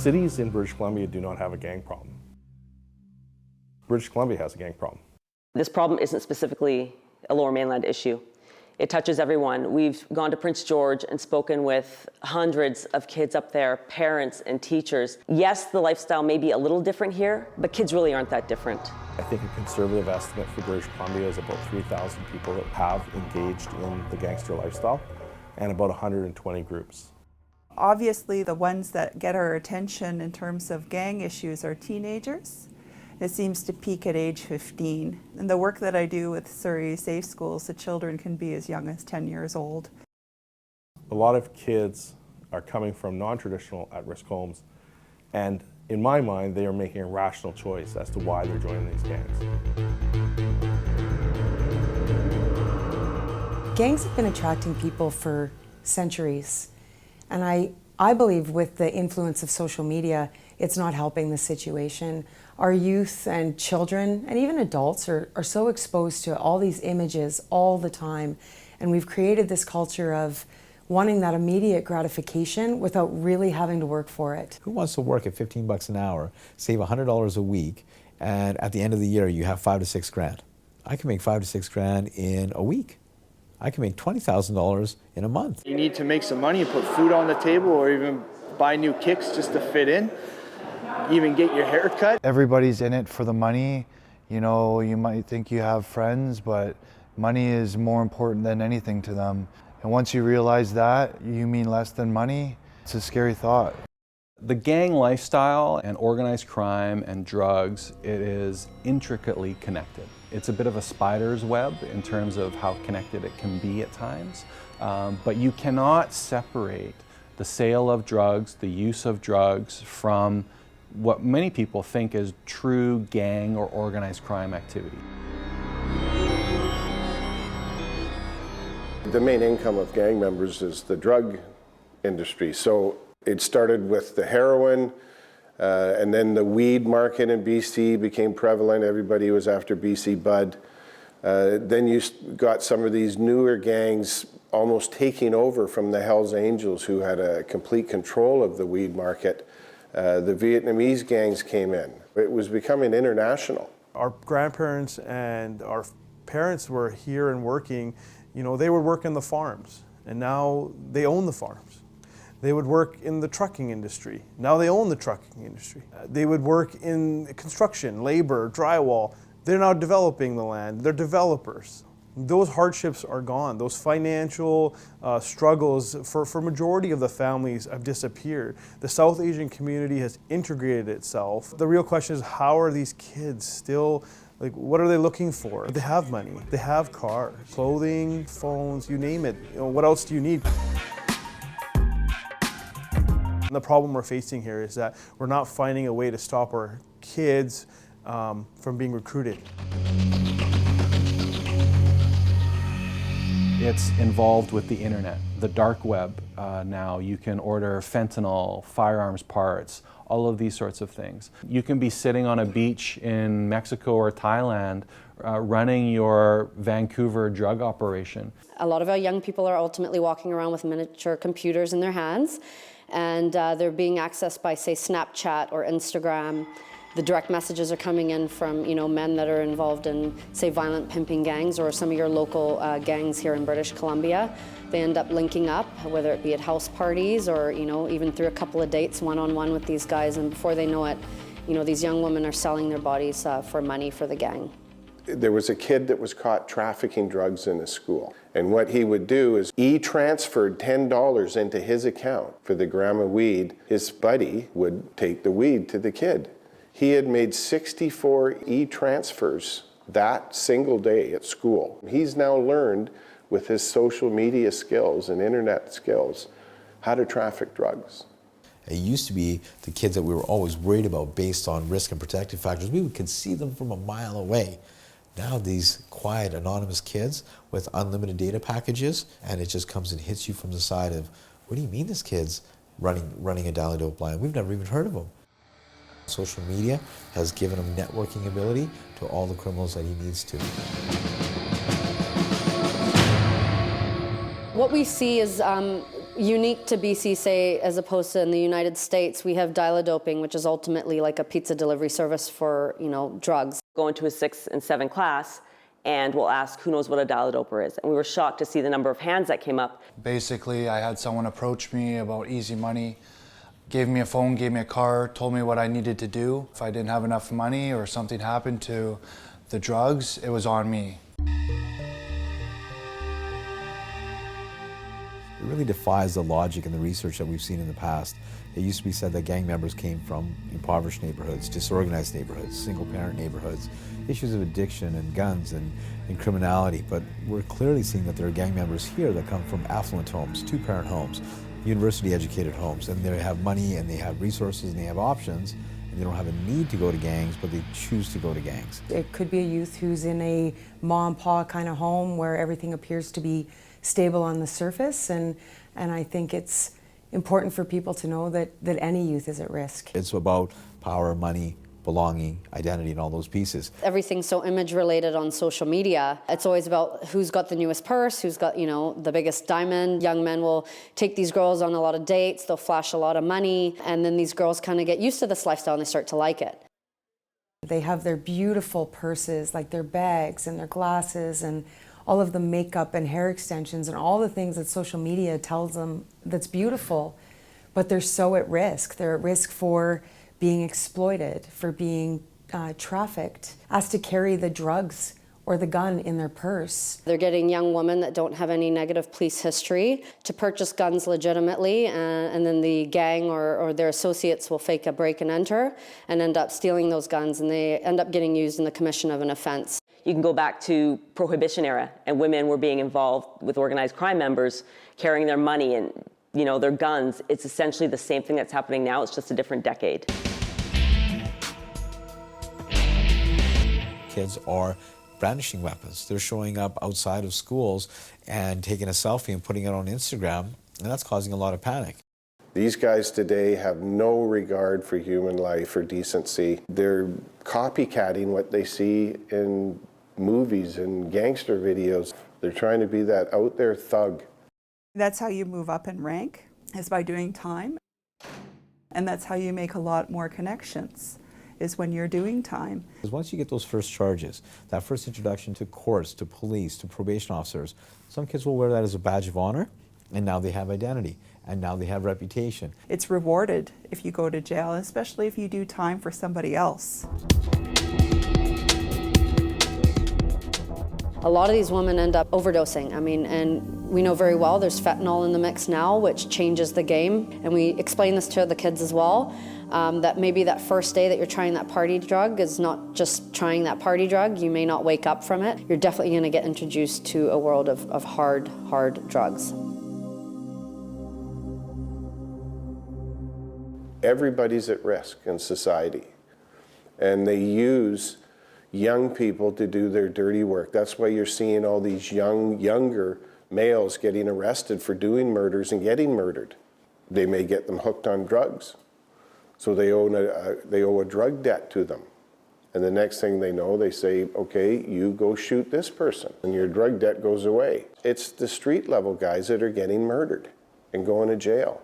Cities in British Columbia do not have a gang problem. British Columbia has a gang problem. This problem isn't specifically a Lower Mainland issue. It touches everyone. We've gone to Prince George and spoken with hundreds of kids up there, parents and teachers. Yes, the lifestyle may be a little different here, but kids really aren't that different. I think a conservative estimate for British Columbia is about 3,000 people that have engaged in the gangster lifestyle and about 120 groups. Obviously, the ones that get our attention in terms of gang issues are teenagers. It seems to peak at age 15. And the work that I do with Surrey Safe Schools, the children can be as young as 10 years old. A lot of kids are coming from non-traditional at-risk homes, and in my mind, they are making a rational choice as to why they're joining these gangs. Gangs have been attracting people for centuries, and I believe with the influence of social media, it's not helping the situation. Our youth and children and even adults are so exposed to all these images all the time, and we've created this culture of wanting that immediate gratification without really having to work for it. Who wants to work at 15 bucks an hour, save $100 a week, and at the end of the year you have 5 to 6 grand? I can make 5 to 6 grand in a week. I can make $20,000 in a month. You need to make some money and put food on the table, or even buy new kicks just to fit in, even get your hair cut. Everybody's in it for the money. You know, you might think you have friends, but money is more important than anything to them. And once you realize that, you mean less than money, it's a scary thought. The gang lifestyle and organized crime and drugs, it is intricately connected. It's a bit of a spider's web in terms of how connected it can be at times, but you cannot separate the sale of drugs, the use of drugs, from what many people think is true gang or organized crime activity. The main income of gang members is the drug industry. So it started with the heroin, and then the weed market in BC became prevalent. Everybody was after BC Bud. Then you got some of these newer gangs almost taking over from the Hells Angels, who had a complete control of the weed market. The Vietnamese gangs came in. It was becoming international. Our grandparents and our parents were here and working. You know, they would work in the farms, and now they own the farms. They would work in the trucking industry. Now they own the trucking industry. They would work in construction, labor, drywall. They're now developing the land. They're developers. Those hardships are gone. Those financial struggles for majority of the families have disappeared. The South Asian community has integrated itself. The real question is, how are these kids still, like, what are they looking for? They have money, they have cars, clothing, phones, you name it. You know, what else do you need? And the problem we're facing here is that we're not finding a way to stop our kids from being recruited. It's involved with the internet, the dark web now. You can order fentanyl, firearms parts, all of these sorts of things. You can be sitting on a beach in Mexico or Thailand running your Vancouver drug operation. A lot of our young people are ultimately walking around with miniature computers in their hands, and they're being accessed by, say, Snapchat or Instagram. The direct messages are coming in from, you know, men that are involved in, say, violent pimping gangs or some of your local gangs here in British Columbia. They end up linking up, whether it be at house parties or, you know, even through a couple of dates one-on-one with these guys, and before they know it, you know, these young women are selling their bodies for money for the gang. There was a kid that was caught trafficking drugs in a school. And what he would do is he transferred $10 into his account for the gram of weed. His buddy would take the weed to the kid. He had made 64 e-transfers that single day at school. He's now learned, with his social media skills and internet skills, how to traffic drugs. It used to be the kids that we were always worried about based on risk and protective factors. We could see them from a mile away. Now these quiet, anonymous kids with unlimited data packages, and it just comes and hits you from the side of, what do you mean this kid's running a Dally Dope line? We've never even heard of him. Social media has given him networking ability to all the criminals that he needs to. What we see is, unique to BC, say, as opposed to in the United States, we have dial-a-doping, which is ultimately like a pizza delivery service for, drugs. Go into a 6 and 7 class, and we'll ask who knows what a dial-a-doper is. And we were shocked to see the number of hands that came up. Basically, I had someone approach me about easy money, gave me a phone, gave me a car, told me what I needed to do. If I didn't have enough money or something happened to the drugs, it was on me. It really defies the logic and the research that we've seen in the past. It used to be said that gang members came from impoverished neighborhoods, disorganized neighborhoods, single-parent neighborhoods, issues of addiction and guns and criminality. But we're clearly seeing that there are gang members here that come from affluent homes, two-parent homes, university-educated homes, and they have money and they have resources and they have options, and they don't have a need to go to gangs, but they choose to go to gangs. It could be a youth who's in a ma and pa kind of home where everything appears to be stable on the surface, and I think it's important for people to know that any youth is at risk. It's about power, money, belonging, identity, and all those pieces. Everything's so image related on social media. It's always about who's got the newest purse, who's got, the biggest diamond. Young men will take these girls on a lot of dates, they'll flash a lot of money, and then these girls kind of get used to this lifestyle and they start to like it. They have their beautiful purses, like their bags and their glasses and all of the makeup and hair extensions and all the things that social media tells them that's beautiful, but they're so at risk. They're at risk for being exploited, for being trafficked, asked to carry the drugs or the gun in their purse. They're getting young women that don't have any negative police history to purchase guns legitimately, and then the gang or their associates will fake a break and enter and end up stealing those guns, and they end up getting used in the commission of an offense. You can go back to Prohibition era, and women were being involved with organized crime members, carrying their money and their guns. It's essentially the same thing that's happening now. It's just a different decade. Kids are brandishing weapons. They're showing up outside of schools and taking a selfie and putting it on Instagram, and that's causing a lot of panic. These guys today have no regard for human life or decency. They're copycatting what they see in movies and gangster videos. They're trying to be that out there thug. That's how you move up in rank, is by doing time. And that's how you make a lot more connections, is when you're doing time. Because once you get those first charges, that first introduction to courts, to police, to probation officers, some kids will wear that as a badge of honor, and now they have identity, and now they have reputation. It's rewarded if you go to jail, especially if you do time for somebody else. A lot of these women end up overdosing. And we know very well there's fentanyl in the mix now, which changes the game. And we explain this to the kids as well, that maybe that first day that you're trying that party drug is not just trying that party drug. You may not wake up from it. You're definitely going to get introduced to a world of hard drugs. Everybody's at risk in society, and they use young people to do their dirty work. That's why you're seeing all these younger males getting arrested for doing murders and getting murdered. They may get them hooked on drugs, so they owe a drug debt to them. And the next thing they know, they say, okay, you go shoot this person, and your drug debt goes away. It's the street level guys that are getting murdered and going to jail.